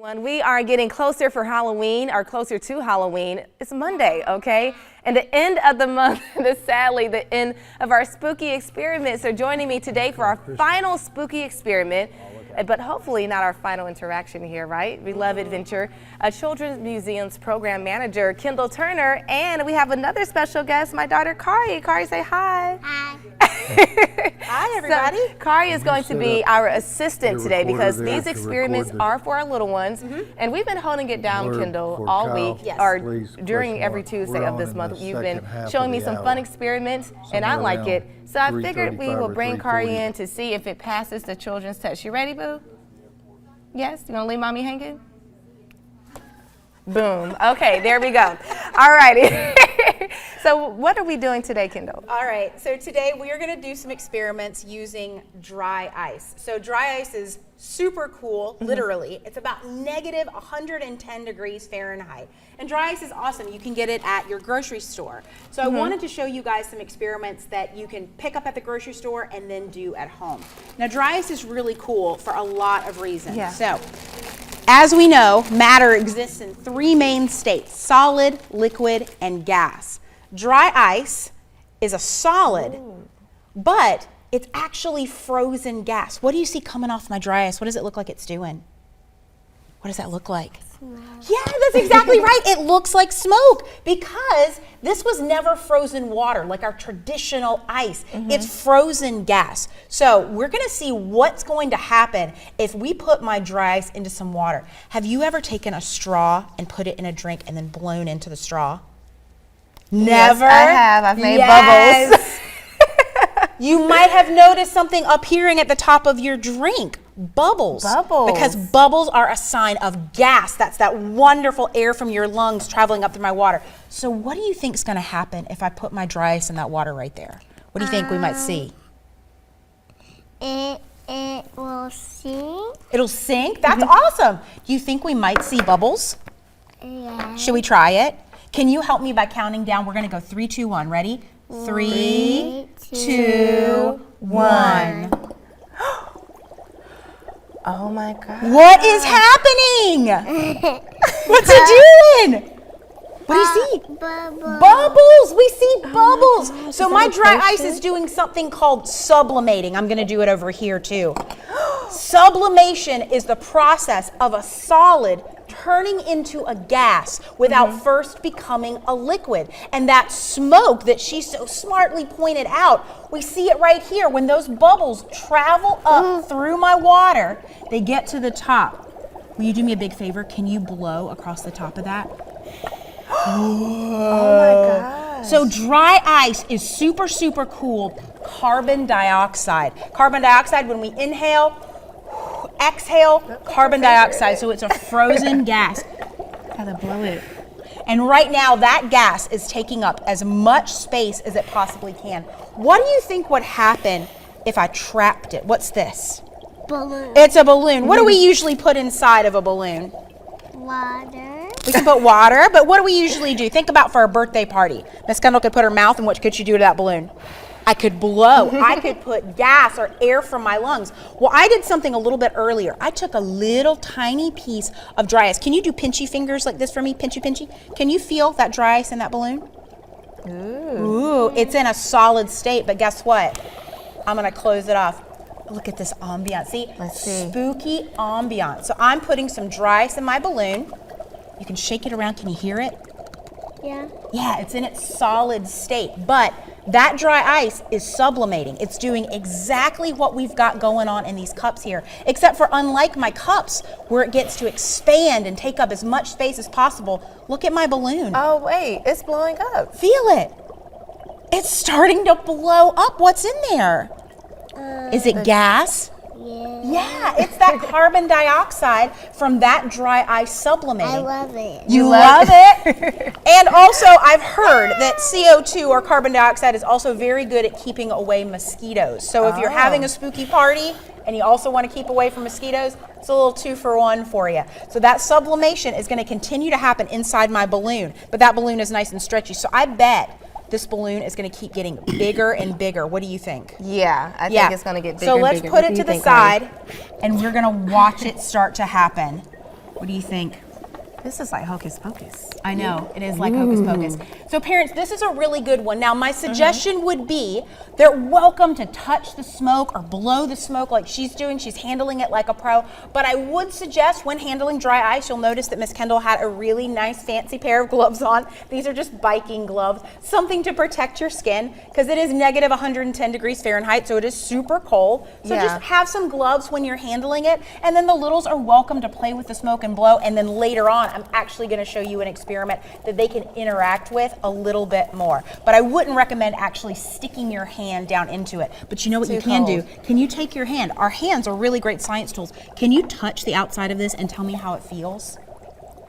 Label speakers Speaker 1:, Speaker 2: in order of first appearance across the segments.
Speaker 1: When we are getting closer for Halloween, or closer to Halloween, it's Monday, okay? And the end of the month is sadly the end of our spooky experiment. So joining me today for our final spooky experiment, but hopefully not our final interaction here, right? We love adventure. A Children's Museum's program manager, Kendal Turner, and we have another special guest, my daughter, Kari. Kari, say hi.
Speaker 2: Hi.
Speaker 1: Hi, everybody. So, Kari is going to be our assistant today because these experiments are for our little ones, and we've been holding it down, Kendal, all week, or during every Tuesday of this month. You've been showing me some fun experiments, and I like it. So I figured we will bring Kari in to see if it passes the children's test. You ready, boo? Yes? You gonna leave mommy hanging? Boom. Okay, there we go. All righty. So what are we doing today, Kendal?
Speaker 2: All right, so today we are going to do some experiments using dry ice. So dry ice is super cool, literally. It's about negative 110 degrees Fahrenheit. And dry ice is awesome. You can get it at your grocery store. So I wanted to show you guys some experiments that you can pick up at the grocery store and then do at home. Now dry ice is really cool for a lot of reasons.
Speaker 1: Yeah.
Speaker 2: So, as we know, matter exists in three main states: solid, liquid, and gas. Dry ice is a solid, but it's actually frozen gas. What do you see coming off my dry ice? What does it look like it's doing? What does that look like?
Speaker 1: Smoke.
Speaker 2: Yeah, that's exactly right. It looks like smoke because this was never frozen water like our traditional ice. It's frozen gas. So we're going to see what's going to happen if we put my dry ice into some water. Have you ever taken a straw and put it in a drink and then blown into the straw? Never?
Speaker 1: Yes, I have. I've made bubbles.
Speaker 2: You might have noticed something appearing at the top of your drink. Bubbles.
Speaker 1: Bubbles.
Speaker 2: Because bubbles are a sign of gas. That's that wonderful air from your lungs traveling up through my water. So what do you think is going to happen if I put my dry ice in that water right there? What do you think we might see?
Speaker 3: It will sink.
Speaker 2: It'll sink? That's awesome. Do you think we might see bubbles?
Speaker 3: Yeah.
Speaker 2: Should we try it? Can you help me by counting down? We're going to go 3, 2, 1. Ready? 3, 2, 1.
Speaker 1: Oh my God.
Speaker 2: What is happening? What's it doing? What do you see?
Speaker 3: Bubble.
Speaker 2: Bubbles. We see bubbles.
Speaker 1: God.
Speaker 2: So
Speaker 1: Is
Speaker 2: my
Speaker 1: that a
Speaker 2: dry ice
Speaker 1: poster?
Speaker 2: is doing something called sublimating. I'm going to do it over here too. Sublimation is the process of a solid turning into a gas without first becoming a liquid. And that smoke that she so smartly pointed out, we see it right here. When those bubbles travel up through my water, they get to the top. Will you do me a big favor? Can you blow across the top of that?
Speaker 1: Oh my God.
Speaker 2: So dry ice is super, super cool carbon dioxide. Carbon dioxide, when we inhale, exhale, carbon dioxide. So it's a frozen gas.
Speaker 1: Gotta blow it.
Speaker 2: And right now that gas is taking up as much space as it possibly can. What do you think would happen if I trapped it? What's this?
Speaker 3: Balloon.
Speaker 2: It's a balloon. What do we usually put inside of a balloon?
Speaker 3: Water.
Speaker 2: We can put water, but what do we usually do? Think about for a birthday party. Miss Kendal could put her mouth, and what could she do to that balloon? I could blow. I could put gas or air from my lungs. Well, I did something a little bit earlier. I took a little tiny piece of dry ice. Can you do pinchy fingers like this for me? Pinchy, pinchy. Can you feel that dry ice in that balloon? Ooh, it's in a solid state, but guess what? I'm gonna close it off. Look at this ambiance. See?
Speaker 1: Let's see.
Speaker 2: Spooky ambiance. So I'm putting some dry ice in my balloon. You can shake it around. Can you hear it?
Speaker 3: Yeah.
Speaker 2: Yeah, it's in its solid state, but that dry ice is sublimating. It's doing exactly what we've got going on in these cups here, except for unlike my cups where it gets to expand and take up as much space as possible, look at my balloon.
Speaker 1: Oh wait, it's blowing up.
Speaker 2: Feel it. It's starting to blow up. What's in there? Is it gas?
Speaker 3: Yeah.
Speaker 2: Yeah, it's that carbon dioxide from that dry ice sublimating.
Speaker 3: I love it.
Speaker 2: You love it? And also, I've heard that CO2 or carbon dioxide is also very good at keeping away mosquitoes. So if you're having a spooky party and you also want to keep away from mosquitoes, it's a little 2-for-1 for you. So that sublimation is going to continue to happen inside my balloon, but that balloon is nice and stretchy. So I bet this balloon is going to keep getting bigger and bigger. What do you think?
Speaker 1: Yeah, I think it's going to get bigger
Speaker 2: So
Speaker 1: and
Speaker 2: let's
Speaker 1: bigger.
Speaker 2: put
Speaker 1: What
Speaker 2: it
Speaker 1: do
Speaker 2: to
Speaker 1: you
Speaker 2: the
Speaker 1: think, Kari?
Speaker 2: side, and we're going to watch it start to happen. What do you think?
Speaker 1: This is like hocus pocus.
Speaker 2: I know, it is like hocus pocus. So parents, this is a really good one. Now my suggestion would be they're welcome to touch the smoke or blow the smoke like she's doing. She's handling it like a pro. But I would suggest when handling dry ice, you'll notice that Miss Kendall had a really nice fancy pair of gloves on. These are just biking gloves, something to protect your skin because it is negative 110 degrees Fahrenheit, so it is super cold. So just have some gloves when you're handling it. And then the littles are welcome to play with the smoke and blow. And then later on, I'm actually going to show you an experiment that they can interact with a little bit more. But I wouldn't recommend actually sticking your hand down into it. But you know what you can do? Can you take your hand? Our hands are really great science tools. Can you touch the outside of this and tell me how it feels?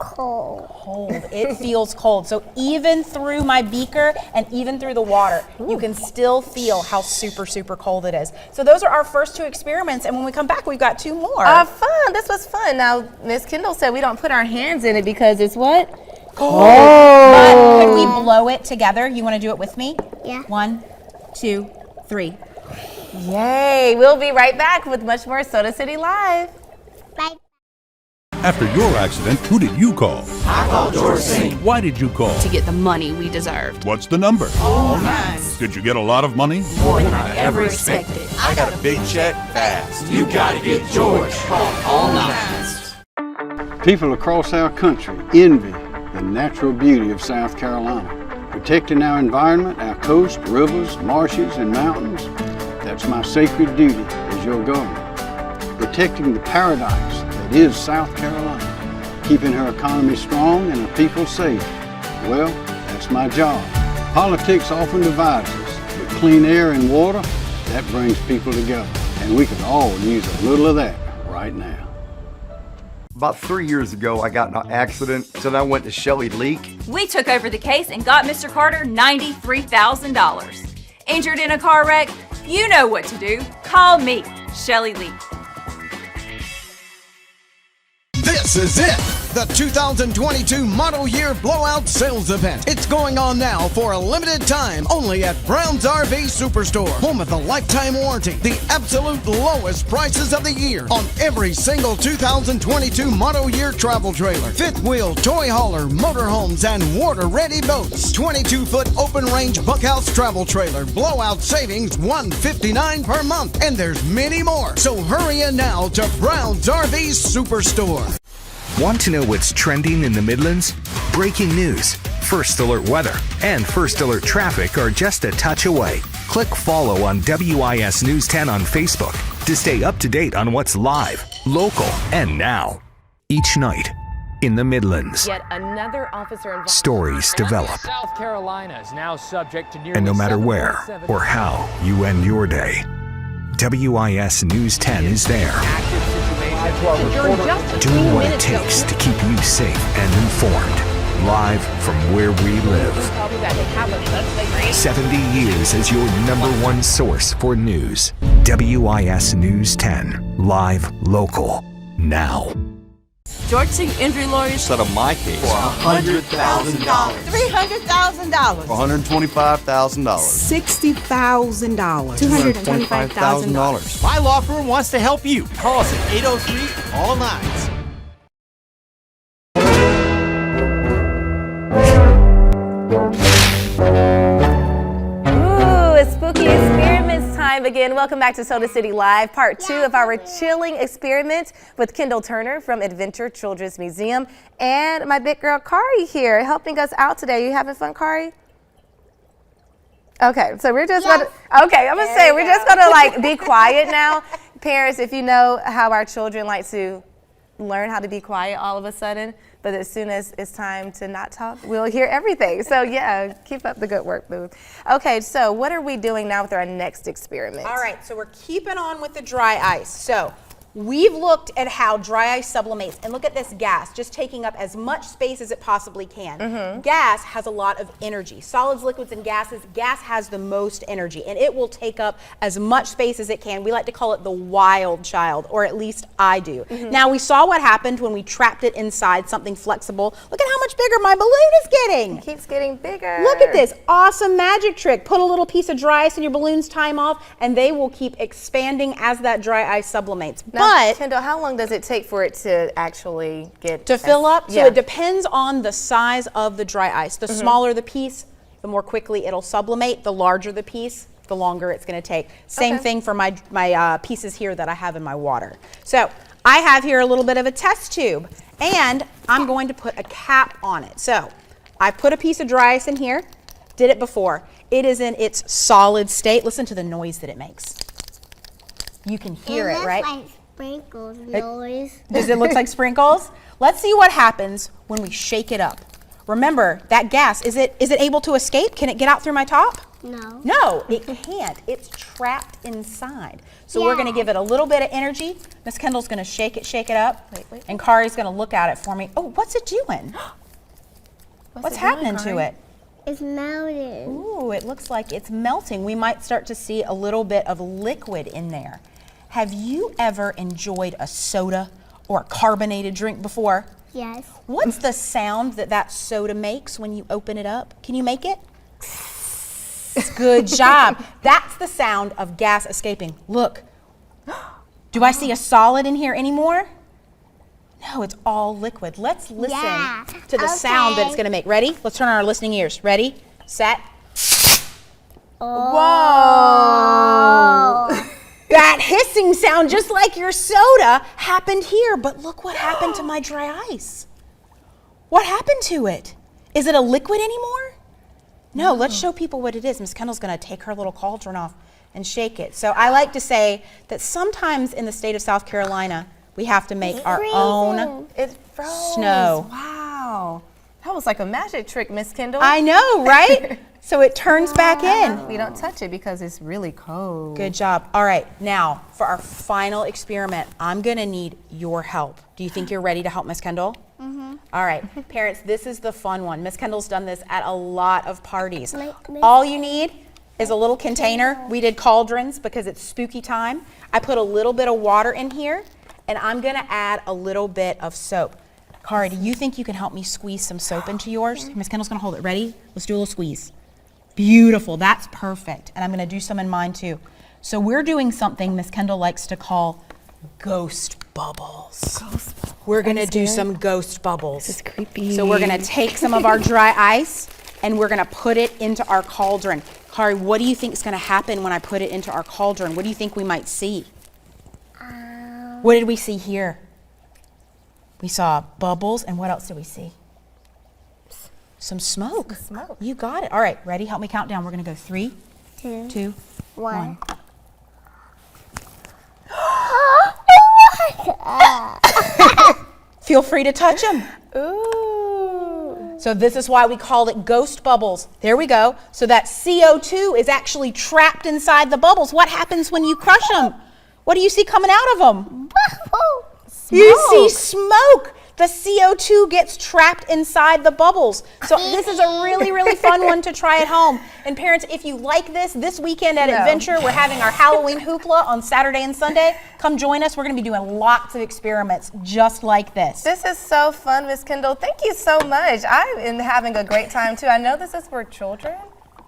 Speaker 3: Cold.
Speaker 2: Cold. It feels cold. So even through my beaker and even through the water, you can still feel how super, super cold it is. So those are our first 2 experiments. And when we come back, we've got 2 more.
Speaker 1: Fun. This was fun. Now, Miss Kendall said we don't put our hands in it because it's what?
Speaker 2: Cold. But could we blow it together? You want to do it with me?
Speaker 3: Yeah.
Speaker 2: 1, 2, 3.
Speaker 1: Yay. We'll be right back with much more Soda City Live.
Speaker 3: Bye.
Speaker 4: After your accident, who did you call?
Speaker 5: I called George Singh.
Speaker 4: Why did you call?
Speaker 6: To get the money we deserved.
Speaker 4: What's the number?
Speaker 5: All nice.
Speaker 4: Did you get a lot of money?
Speaker 6: More than I ever expected.
Speaker 5: I got a big check fast. You gotta get George. Call All Nice.
Speaker 7: People across our country envy the natural beauty of South Carolina. Protecting our environment, our coast, rivers, marshes, and mountains, that's my sacred duty as your governor. Protecting the paradise that is South Carolina, keeping her economy strong and her people safe. Well, that's my job. Politics often divides us, but clean air and water, that brings people together. And we can all use a little of that right now.
Speaker 8: About 3 years ago, I got in an accident, so then I went to Shelley Leak.
Speaker 9: We took over the case and got Mr. Carter $93,000. Injured in a car wreck? You know what to do. Call me, Shelley Leak.
Speaker 10: This is it, the 2022 Model Year Blowout Sales Event. It's going on now for a limited time only at Brown's RV Superstore. Home of the lifetime warranty, the absolute lowest prices of the year on every single 2022 Model Year travel trailer, fifth wheel, toy hauler, motorhomes, and water-ready boats. 22-foot open-range bunkhouse travel trailer, blowout savings $159 per month, and there's many more. So hurry in now to Brown's RV Superstore.
Speaker 11: Want to know what's trending in the Midlands? Breaking news, First Alert weather, and First Alert traffic are just a touch away. Click follow on WIS News 10 on Facebook to stay up to date on what's live, local, and now. Each night in the Midlands,
Speaker 1: Yet another officer involved.
Speaker 11: stories develop.
Speaker 12: South Carolina is now subject to nearly
Speaker 11: And no matter where or how you end your day, WIS News 10 is there. Doing what it takes to keep you safe and informed. Live from where we live. 70 years as your #1 source for news. WIS News 10. Live, local, now.
Speaker 6: George Singh injury lawyers
Speaker 5: Settle my case for $100,000.
Speaker 6: $300,000.
Speaker 5: $125,000.
Speaker 6: $60,000.
Speaker 5: $225,000.
Speaker 12: My law firm wants to help you. Call us at 803 All Nines.
Speaker 1: Ooh, it's spooky experiments time again. Welcome back to Soda City Live, part 2 of our chilling experiment with Kendal Turner from Adventure Children's Museum and my big girl Kari here helping us out today. You having fun, Kari? Okay, so we're just gonna, okay, I'm gonna say we're just gonna like be quiet now. Parents, if you know how our children like to learn how to be quiet all of a sudden, but as soon as it's time to not talk, we'll hear everything. So yeah, keep up the good work, boo. Okay, so what are we doing now with our next experiment?
Speaker 2: All right, so we're keeping on with the dry ice. So we've looked at how dry ice sublimates, and look at this gas, just taking up as much space as it possibly can. Gas has a lot of energy. Solids, liquids, and gases, gas has the most energy, and it will take up as much space as it can. We like to call it the wild child, or at least I do. Now, we saw what happened when we trapped it inside something flexible. Look at how much bigger my balloon is getting.
Speaker 1: It keeps getting bigger.
Speaker 2: Look at this awesome magic trick. Put a little piece of dry ice in your balloon's time off, and they will keep expanding as that dry ice sublimates.
Speaker 1: Now,
Speaker 2: But
Speaker 1: Kendall, how long does it take for it to actually get
Speaker 2: to fill up? So
Speaker 1: Yeah.
Speaker 2: it depends on the size of the dry ice. The smaller the piece, the more quickly it'll sublimate. The larger the piece, the longer it's going to take. Same thing for my pieces here that I have in my water. So I have here a little bit of a test tube, and I'm going to put a cap on it. So I put a piece of dry ice in here, did it before. It is in its solid state. Listen to the noise that it makes. You can hear it, right?
Speaker 3: Like sprinkles noise.
Speaker 2: Does it look like sprinkles? Let's see what happens when we shake it up. Remember, that gas, is it able to escape? Can it get out through my top?
Speaker 3: No.
Speaker 2: No, it can't. It's trapped inside. So we're going to give it a little bit of energy. Miss Kendall's going to shake it up.
Speaker 1: Wait.
Speaker 2: And Kari's going to look at it for me. Oh, what's it doing? What's
Speaker 1: it
Speaker 2: happening
Speaker 1: doing,
Speaker 2: to
Speaker 1: Kari?
Speaker 2: it?
Speaker 3: It's melting.
Speaker 2: Ooh, it looks like it's melting. We might start to see a little bit of liquid in there. Have you ever enjoyed a soda or a carbonated drink before?
Speaker 3: Yes.
Speaker 2: What's the sound that soda makes when you open it up? Can you make it? Good job. That's the sound of gas escaping. Look. Do I see a solid in here anymore? No, it's all liquid. Let's listen to the sound that it's going to make. Ready? Let's turn on our listening ears. Ready? Set. Whoa! That hissing sound, just like your soda, happened here. But look what happened to my dry ice. What happened to it? Is it a liquid anymore? No, let's show people what it is. Miss Kendall's going to take her little cauldron off and shake it. So I like to say that sometimes in the state of South Carolina, we have to make our own
Speaker 1: It froze.
Speaker 2: snow.
Speaker 1: Wow. That was like a magic trick, Miss Kendall.
Speaker 2: I know, right? So it turns back in.
Speaker 1: We don't touch it because it's really cold.
Speaker 2: Good job. All right, now for our final experiment, I'm going to need your help. Do you think you're ready to help Miss Kendall?
Speaker 3: Mm-hmm.
Speaker 2: All right, parents, this is the fun one. Miss Kendall's done this at a lot of parties. All you need is a little container. We did cauldrons because it's spooky time. I put a little bit of water in here, and I'm going to add a little bit of soap. Kari, do you think you can help me squeeze some soap into yours? Miss Kendall's going to hold it. Ready? Let's do a little squeeze. Beautiful. That's perfect. And I'm going to do some in mine too. So we're doing something Miss Kendall likes to call ghost bubbles. We're going to do some ghost bubbles.
Speaker 1: This is creepy.
Speaker 2: So we're going to take some of our dry ice and we're going to put it into our cauldron. Kari, what do you think is going to happen when I put it into our cauldron? What do you think we might see? What did we see here? We saw bubbles, and what else did we see? Some smoke. You got it. All right, ready? Help me count down. We're going to go 3, 2, 1. Feel free to touch them.
Speaker 1: Ooh.
Speaker 2: So this is why we call it ghost bubbles. There we go. So that CO2 is actually trapped inside the bubbles. What happens when you crush them? What do you see coming out of them? You see smoke. The CO2 gets trapped inside the bubbles. So this is a really, really fun one to try at home. And parents, if you like this weekend at Adventure, we're having our Halloween hoopla on Saturday and Sunday. Come join us. We're going to be doing lots of experiments just like this.
Speaker 1: This is so fun, Miss Kendall. Thank you so much. I am having a great time too. I know this is for children,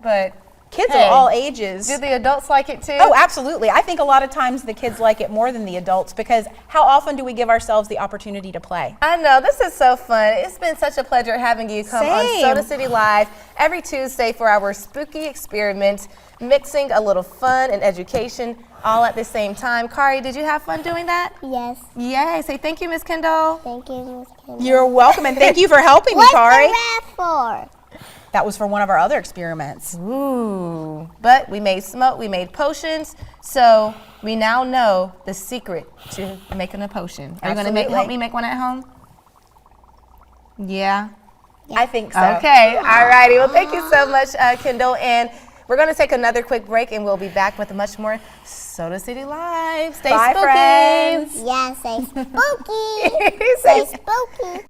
Speaker 1: but
Speaker 2: kids of all ages.
Speaker 1: Do the adults like it too?
Speaker 2: Oh, absolutely. I think a lot of times the kids like it more than the adults because how often do we give ourselves the opportunity to play?
Speaker 1: I know. This is so fun. It's been such a pleasure having you come on Soda City Live every Tuesday for our spooky experiment, mixing a little fun and education all at the same time. Kari, did you have fun doing that?
Speaker 3: Yes.
Speaker 1: Yay. Say thank you, Miss Kendall.
Speaker 3: Thank you, Miss Kendall.
Speaker 2: You're welcome, and thank you for helping me, Kari.
Speaker 3: What's the rat for?
Speaker 2: That was for one of our other experiments.
Speaker 1: Ooh. But we made smoke, we made potions, so we now know the secret to making a potion. Are you going to help me make one at home? Yeah?
Speaker 2: I think so.
Speaker 1: Okay, all righty. Well, thank you so much, Kendall. And we're going to take another quick break, and we'll be back with much more Soda City Live. Stay
Speaker 2: Bye,
Speaker 1: spooky.
Speaker 2: friends.
Speaker 3: Yeah, say spooky. Say spooky.